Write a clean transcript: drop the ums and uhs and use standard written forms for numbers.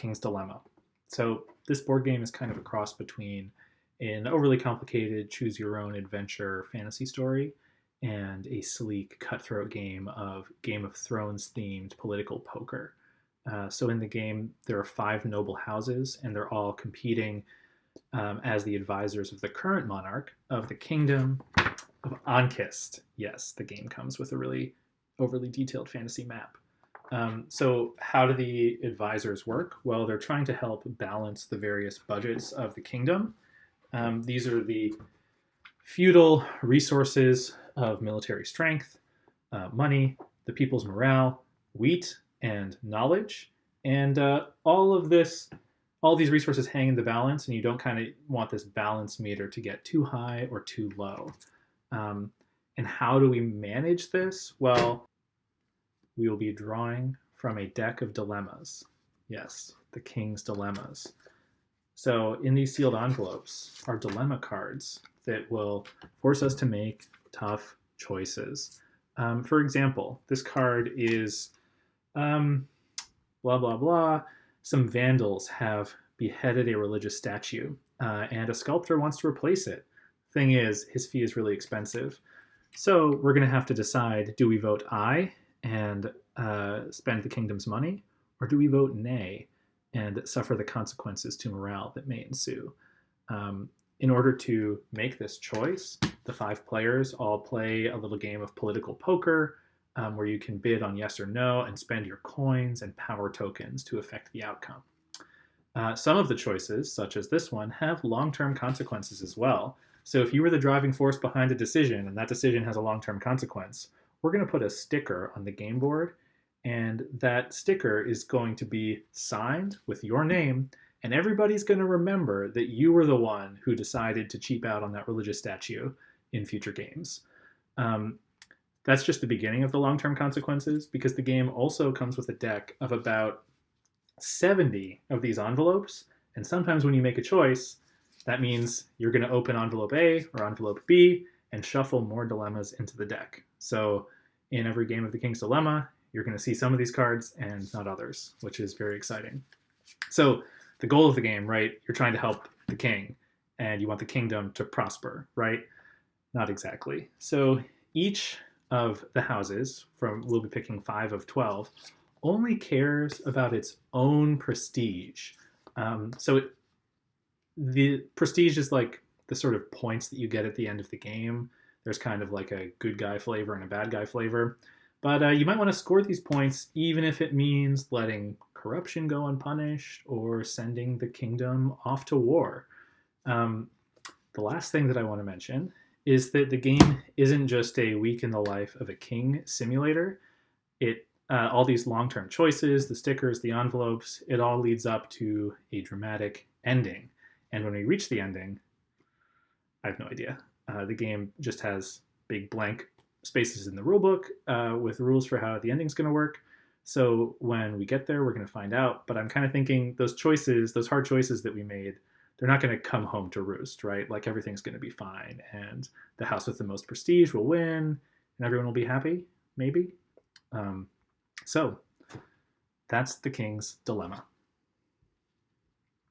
King's Dilemma. So this board game is kind of a cross between an overly complicated choose your own adventure fantasy story and a sleek cutthroat game of Game of Thrones themed political poker. So in the game, there are five noble houses, and they're all competing as the advisors of the current monarch of the kingdom of Ankist. Yes, the game comes with a really overly detailed fantasy map. So how do the advisors work? Well, they're trying to help balance the various budgets of the kingdom. These are the feudal resources of military strength, money, the people's morale, wheat, and knowledge. And all these resources hang in the balance, and you don't kind of want this balance meter to get too high or too low. And how do we manage this? Well, we will be drawing from a deck of dilemmas. Yes, the King's Dilemmas. So in these sealed envelopes are dilemma cards that will force us to make tough choices. For example, this card is blah, blah, blah. Some vandals have beheaded a religious statue, and a sculptor wants to replace it. Thing is, his fee is really expensive. So we're going to have to decide, do we vote aye and spend the kingdom's money, or do we vote nay and suffer the consequences to morale that may ensue? In order to make this choice, the five players all play a little game of political poker, where you can bid on yes or no and spend your coins and power tokens to affect the outcome. Some of the choices, such as this one, have long-term consequences as well. So if you were the driving force behind a decision and that decision has a long-term consequence, we're going to put a sticker on the game board, and that sticker is going to be signed with your name, and everybody's going to remember that you were the one who decided to cheap out on that religious statue in future games. That's just the beginning of the long-term consequences, because the game also comes with a deck of about 70 of these envelopes, and sometimes when you make a choice, that means you're going to open envelope A or envelope B and shuffle more dilemmas into the deck. So in every game of the King's Dilemma, you're going to see some of these cards and not others, which is very exciting. So the goal of the game, right? You're trying to help the king, and you want the kingdom to prosper, right? Not exactly. So each of the houses, we'll be picking 5 of 12, only cares about its own prestige. The prestige is like the sort of points that you get at the end of the game. There's kind of like a good guy flavor and a bad guy flavor. But you might want to score these points even if it means letting corruption go unpunished or sending the kingdom off to war. The last thing that I want to mention is that the game isn't just a week in the life of a king simulator. All these long-term choices, the stickers, the envelopes, it all leads up to a dramatic ending. And when we reach the ending, I have no idea. The game just has big blank spaces in the rulebook with rules for how the ending's going to work. So when we get there, we're going to find out. But I'm kind of thinking those choices, those hard choices that we made, they're not going to come home to roost, right? Like everything's going to be fine, and the house with the most prestige will win, and everyone will be happy, maybe. So that's the King's Dilemma.